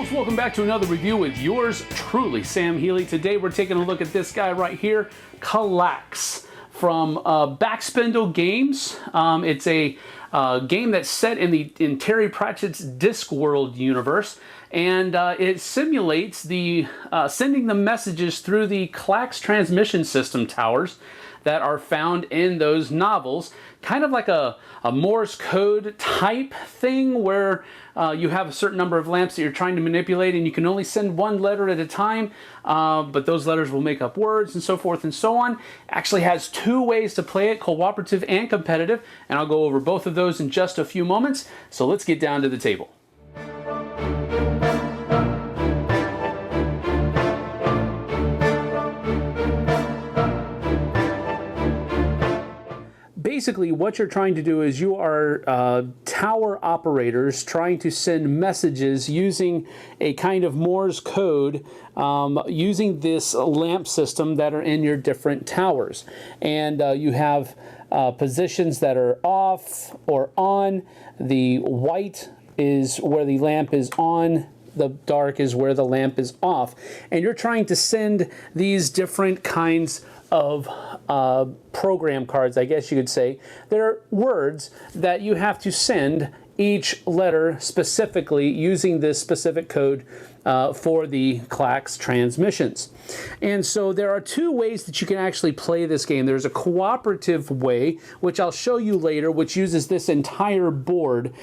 folks, welcome back to another review with yours truly, Sam Healey. Today we're taking a look at this guy right here, Clacks, from BackSpindle Games. It's a game that's set in Terry Pratchett's Discworld universe, and it simulates the sending the messages through the Clacks transmission system towers that are found in those novels. Kind of like a Morse code type thing where you have a certain number of lamps that you're trying to manipulate and you can only send one letter at a time, but those letters will make up words and so forth and so on. Actually has two ways to play it, cooperative and competitive, and I'll go over both of those in just a few moments. So let's get down to the table. Basically, what you're trying to do is you are tower operators trying to send messages using a kind of Morse code, using this lamp system that are in your different towers. And you have positions that are off or on. The white is where the lamp is on. The dark is where the lamp is off. And you're trying to send these different kinds of program cards, I guess you could say. They're words that you have to send each letter specifically using this specific code for the Clacks transmissions. And so there are two ways that you can actually play this game. There's a cooperative way, which I'll show you later, which uses this entire board,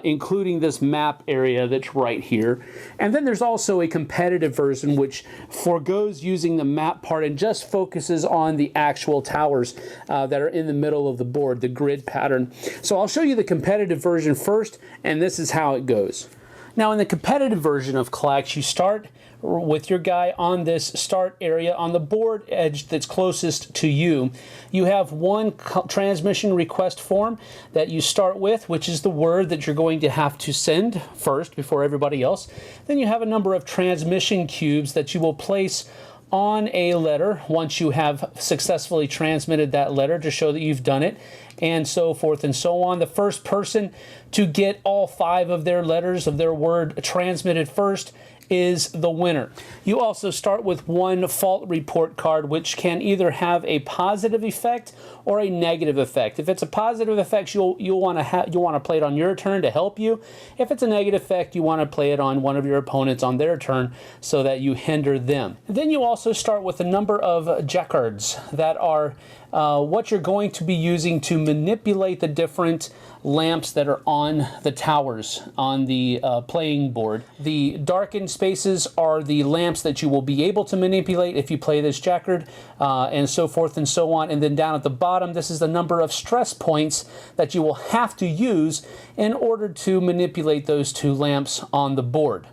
including this map area that's right here. And then there's also a competitive version, which forgoes using the map part and just focuses on the actual towers that are in the middle of the board, the grid pattern. So I'll show you the competitive version first, and this is how it goes. Now, in the competitive version of Clacks, you start with your guy on this start area on the board edge that's closest to you. You have one transmission request form that you start with, which is the word that you're going to have to send first before everybody else. Then you have a number of transmission cubes that you will place on a letter once you have successfully transmitted that letter to show that you've done it, and so forth and so on. The first person to get all 5 of their letters of their word transmitted first is the winner. You also start with one fault report card, which can either have a positive effect or a negative effect. If it's a positive effect, you'll want to play it on your turn to help you. If it's a negative effect, you want to play it on one of your opponents on their turn so that you hinder them. And then you also start with a number of jackards that are what you're going to be using to manipulate the different lamps that are on the towers on the playing board. The darkened spaces are the lamps that you will be able to manipulate if you play this jackard, and so forth and so on. And then down at the bottom, this is the number of stress points that you will have to use in order to manipulate those 2 lamps on the board.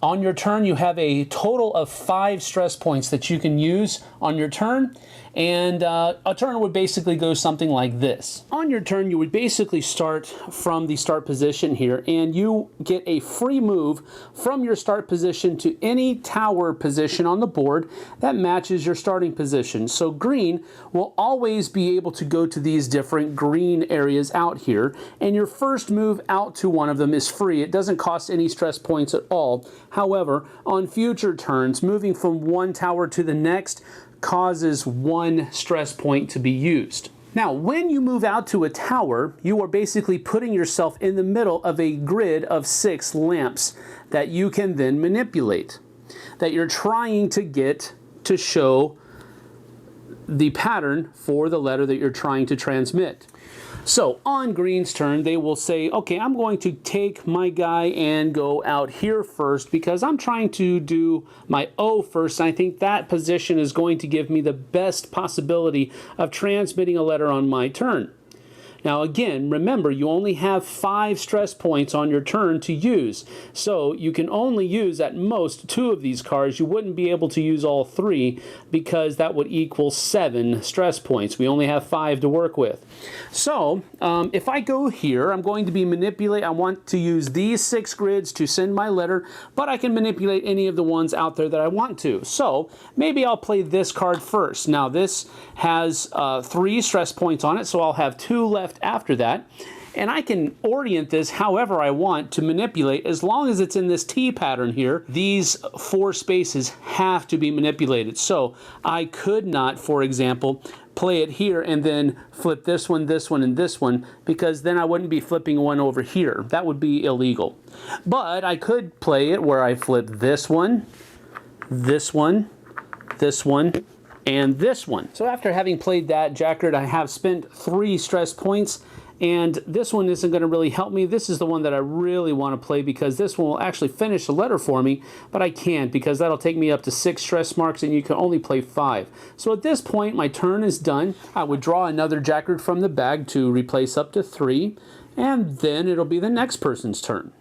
On your turn, you have a total of 5 stress points that you can use on your turn, and a turn would basically go something like this. On your turn, you would basically start from the start position here, and you get a free move from your start position to any tower position on the board that matches your starting position. So green will always be able to go to these different green areas out here, and your first move out to one of them is free. It doesn't cost any stress points at all. However, on future turns, moving from one tower to the next causes 1 stress point to be used. Now, when you move out to a tower, you are basically putting yourself in the middle of a grid of 6 lamps that you can then manipulate, that you're trying to get to show the pattern for the letter that you're trying to transmit. So on green's turn, they will say, okay, I'm going to take my guy and go out here first because I'm trying to do my O first. And I think that position is going to give me the best possibility of transmitting a letter on my turn. Now again, remember, you only have 5 stress points on your turn to use. So you can only use at most 2 of these cards. You wouldn't be able to use all 3 because that would equal 7 stress points. We only have 5 to work with. So if I go here, I'm going to be manipulate. I want to use these 6 grids to send my letter, but I can manipulate any of the ones out there that I want to. So maybe I'll play this card first. Now this has 3 stress points on it, so I'll have 2 left after that. And I can orient this however I want to manipulate. As long as it's in this T pattern here, these 4 spaces have to be manipulated. So I could not, for example, play it here and then flip this one, and this one, because then I wouldn't be flipping one over here. That would be illegal. But I could play it where I flip this one, this one, this one, and this one. So after having played that Jackard, I have spent 3 stress points, and this one isn't going to really help me. This is the one that I really want to play because this one will actually finish the letter for me, but I can't because that'll take me up to 6 stress marks and you can only play 5. So at this point, my turn is done. I would draw another Jackard from the bag to replace up to 3, and then it'll be the next person's turn.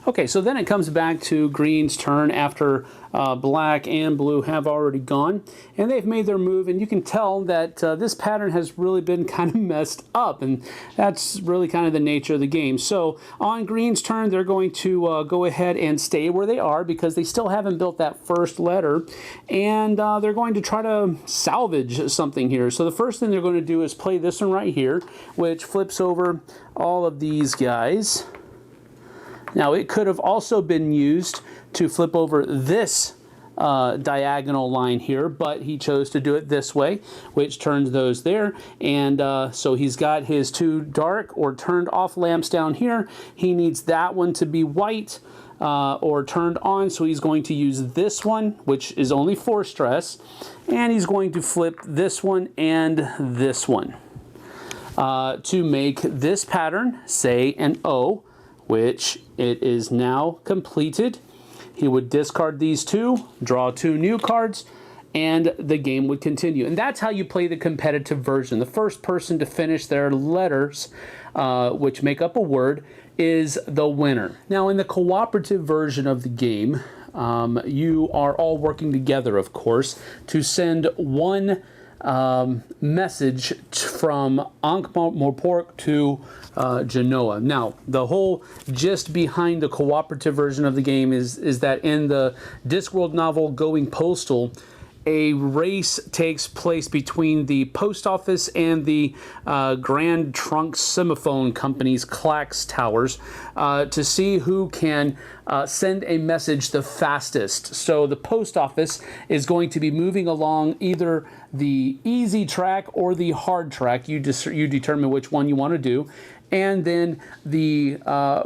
Okay, so then it comes back to green's turn after black and blue have already gone, and they've made their move, and you can tell that this pattern has really been kind of messed up, and that's really kind of the nature of the game. So on green's turn, they're going to go ahead and stay where they are because they still haven't built that first letter, and they're going to try to salvage something here. So the first thing they're going to do is play this one right here, which flips over all of these guys. Now, it could have also been used to flip over this diagonal line here, but he chose to do it this way, which turns those there. And so he's got his 2 dark or turned off lamps down here. He needs that one to be white or turned on, so he's going to use this one, which is only 4 stress, and he's going to flip this one and this one to make this pattern say an O, which it is now completed. He would discard these 2, draw 2 new cards, and the game would continue. And that's how you play the competitive version. The first person to finish their letters, which make up a word, is the winner. Now, in the cooperative version of the game, you are all working together, of course, to send one message from Ankh-Morpork to Genoa. Now, the whole gist behind the cooperative version of the game is that in the Discworld novel Going Postal, a race takes place between the post office and the Grand Trunk Semaphone Company's Clacks towers to see who can send a message the fastest. So the post office is going to be moving along either the easy track or the hard track. You determine which one you want to do. And then the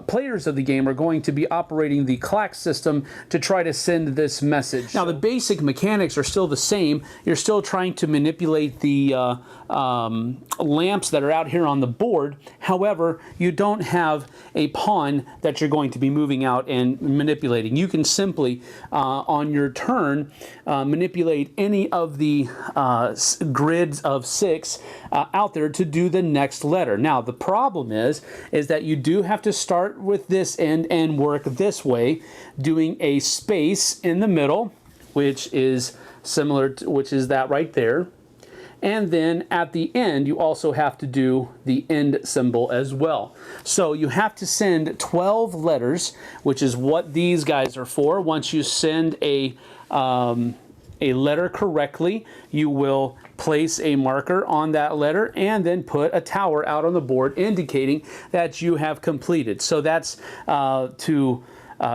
players of the game are going to be operating the Clacks system to try to send this message. Now, the basic mechanics are still the same. You're still trying to manipulate the lamps that are out here on the board. However, you don't have a pawn that you're going to be moving out and manipulating. You can simply, on your turn, manipulate any of the grids of 6 out there to do the next letter. Now, the problem is that you do have to start with this end and work this way, doing a space in the middle, which is similar to, which is that right there. And then at the end, you also have to do the end symbol as well. So you have to send 12 letters, which is what these guys are for. Once you send a letter correctly, you will place a marker on that letter and then put a tower out on the board indicating that you have completed. So that's to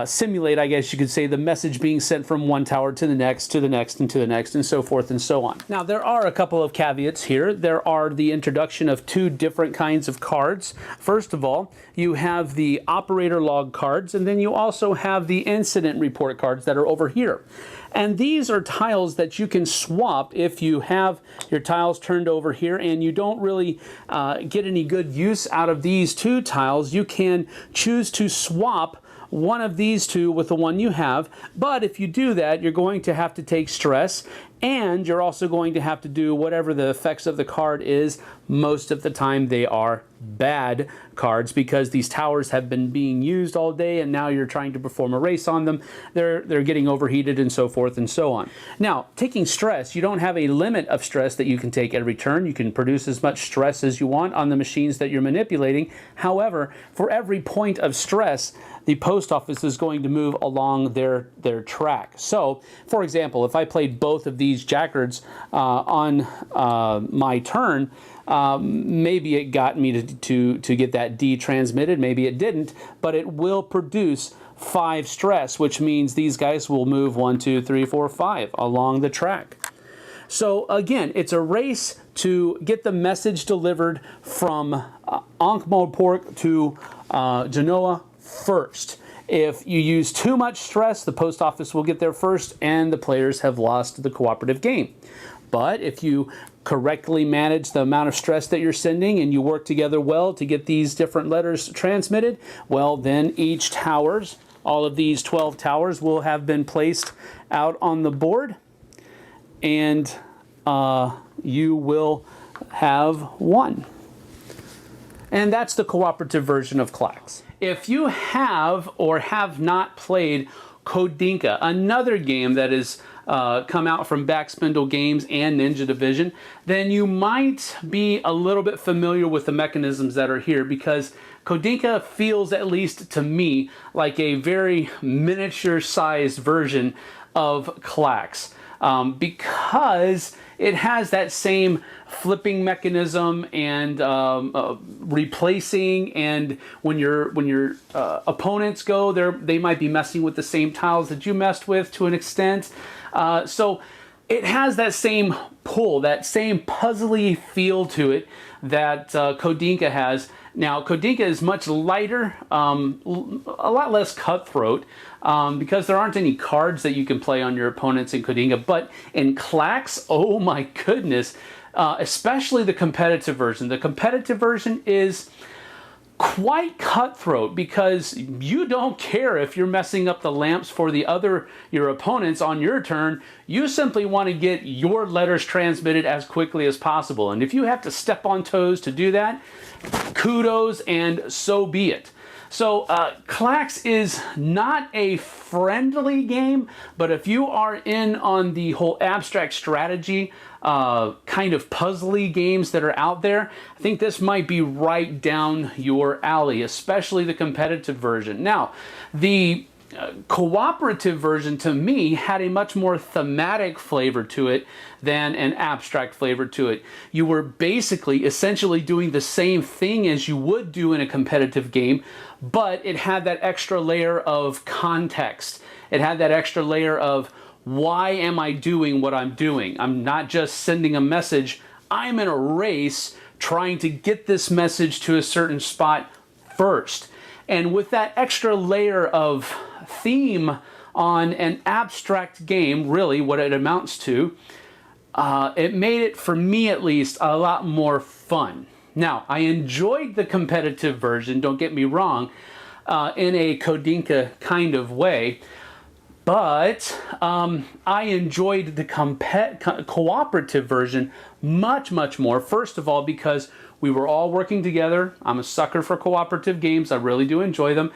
simulate, I guess you could say, the message being sent from one tower to the next, to the next, and to the next, and so forth and so on. Now, there are a couple of caveats here. There are the introduction of 2 different kinds of cards. First of all, you have the operator log cards, and then you also have the incident report cards that are over here. And these are tiles that you can swap if you have your tiles turned over here and you don't really get any good use out of these 2 tiles. You can choose to swap one of these 2 with the one you have, but if you do that, you're going to have to take stress, and you're also going to have to do whatever the effects of the card is. Most of the time they are bad cards because these towers have been being used all day and now you're trying to perform a race on them. They're getting overheated and so forth and so on. Now, taking stress, you don't have a limit of stress that you can take every turn. You can produce as much stress as you want on the machines that you're manipulating. However, for every point of stress, the post office is going to move along their track. So, for example, if I played both of these these jackards on my turn, maybe it got me to get that D transmitted, maybe it didn't, but it will produce 5 stress, which means these guys will move 1, 2, 3, 4, 5 along the track. So again, it's a race to get the message delivered from Ankh-Morpork to Genoa first. If you use too much stress, the post office will get there first, and the players have lost the cooperative game. But if you correctly manage the amount of stress that you're sending and you work together well to get these different letters transmitted, well, then each towers, all of these 12 towers will have been placed out on the board, and you will have won. And that's the cooperative version of Clacks. If you have or have not played Kodinka, another game that is come out from BackSpindle Games and Ninja Division, then you might be a little bit familiar with the mechanisms that are here, because Kodinka feels, at least to me, like a very miniature-sized version of Clacks, because it has that same flipping mechanism and replacing, and when your opponents go, they might be messing with the same tiles that you messed with to an extent. So it has that same pull, that same puzzly feel to it that Kodinka has. Now, Kodinka is much lighter, a lot less cutthroat, because there aren't any cards that you can play on your opponents in Kodinka. But in Clacks, oh my goodness, especially the competitive version. The competitive version is quite cutthroat, because you don't care if you're messing up the lamps for your opponents on your turn. You simply want to get your letters transmitted as quickly as possible. And if you have to step on toes to do that, kudos, and so be it. So Clacks is not a friendly game, but if you are in on the whole abstract strategy kind of puzzly games that are out there, I think this might be right down your alley, especially the competitive version. Now, the cooperative version, to me, had a much more thematic flavor to it than an abstract flavor to it. You were basically, essentially doing the same thing as you would do in a competitive game, but it had that extra layer of context. It had that extra layer of, why am I doing what I'm doing? I'm not just sending a message. I'm in a race trying to get this message to a certain spot first. And with that extra layer of theme on an abstract game, really what it amounts to, it made it, for me at least, a lot more fun. Now, I enjoyed the competitive version, don't get me wrong, in a Kodinka kind of way, but I enjoyed the cooperative version much, much more. First of all, because we were all working together. I'm a sucker for cooperative games. I really do enjoy them.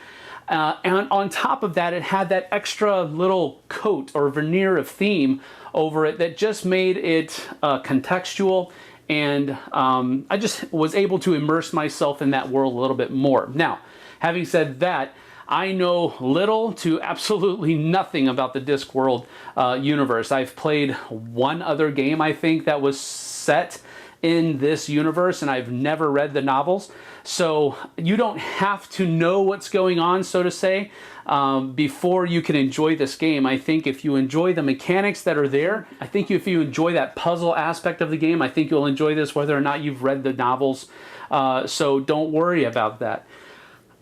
And on top of that, it had that extra little coat or veneer of theme over it that just made it contextual, and I just was able to immerse myself in that world a little bit more. Now, having said that, I know little to absolutely nothing about the Discworld universe. I've played one other game, I think, that was set in this universe, and I've never read the novels. So you don't have to know what's going on, so to say, before you can enjoy this game. I think if you enjoy the mechanics that are there, I think if you enjoy that puzzle aspect of the game, I think you'll enjoy this whether or not you've read the novels. So don't worry about that.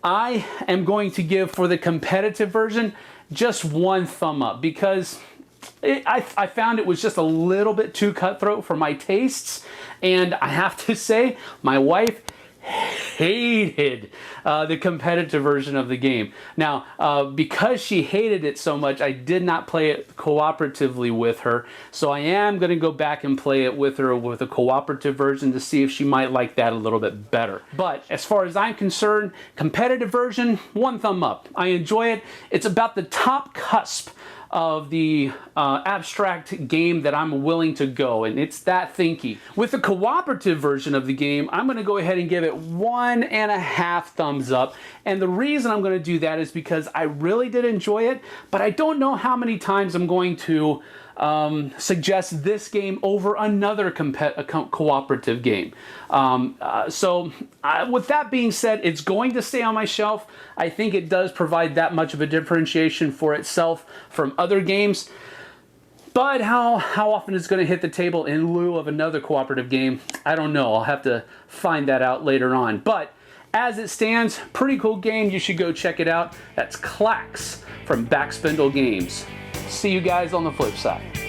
I am going to give, for the competitive version, just one thumb up, because I found it was just a little bit too cutthroat for my tastes, and I have to say, my wife hated the competitive version of the game. Now, because she hated it so much, I did not play it cooperatively with her, so I am going to go back and play it with her with a cooperative version to see if she might like that a little bit better. But as far as I'm concerned, competitive version, one thumb up. I enjoy it. It's about the top cusp of the abstract game that I'm willing to go, and it's that thinky. With the cooperative version of the game, I'm going to go ahead and give it 1.5 thumbs up, and the reason I'm going to do that is because I really did enjoy it, but I don't know how many times I'm going to suggest this game over another cooperative game. With that being said, it's going to stay on my shelf. I think it does provide that much of a differentiation for itself from other games. But how often it's going to hit the table in lieu of another cooperative game, I don't know. I'll have to find that out later on. But as it stands, pretty cool game. You should go check it out. That's Clacks from BackSpindle Games. See you guys on the flip side.